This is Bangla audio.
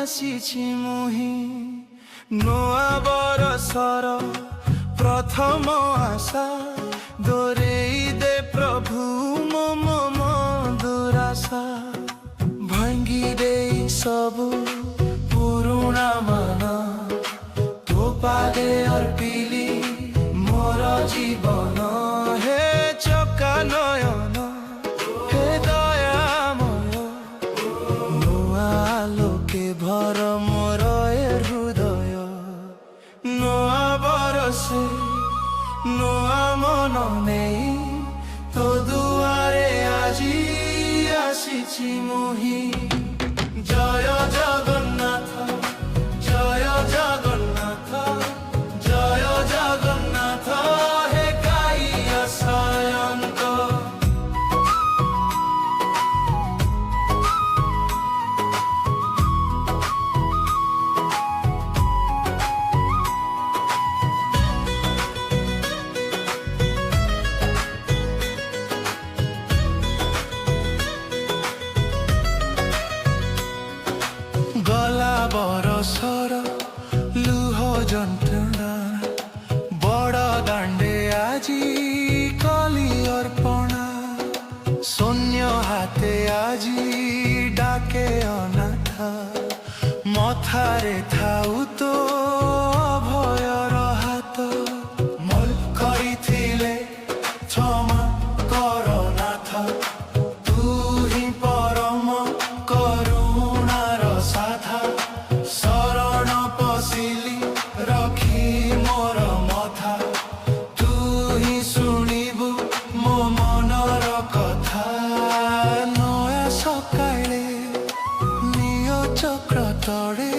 ଆସିଛି ମୁହିଁ ନୂଆ ବରଷର ପ୍ରଥମ ଆଶା ଦୋରେଇ ଦେ ପ୍ରଭୁ ମୋ ଦୁରାଶା ଭାଙ୍ଗି ଦେଇ ସବୁ ପୁରୁଣା ମାନ ତୋ ପାଦେ ଅର୍ପିଲି ମୋର ଜୀବନ ହେ ଚକା ନୟନ ହେ ଦୟାମୟ ନୂଆ ଆଲୋକେ ଭର ମୋର ଏ ହୃଦୟ ନୂଆ ବରଷେ ନୂଆ ମନ ନେଇ ତୋ ଦୁଆରେ ଆଜି ଆସିଛି ମୁହିଁ ଜୟ ଜଗନ୍ନାଥ ଜୟ ଜଗନ୍ନାଥ ଜୟ ଜଗନ୍ନାଥ হে কাইয়া সায়ন্ত গলা বরষর লুহ যন্ত্রণা বড় দাণ্ডে আজি কলি অর্পণা শূন্য হাতে আজি ডাকে অনাথ মথারে থাউ তো অভয়র হাত মল করিছিলে ক্ষমা কর নাথ তুহি পরম করুণার সাধা শরণ পশিলি রখি মোর মথা তুহি শুনিবু মো মনর কথা নয়া সকালে নিয় চক্র তড়ে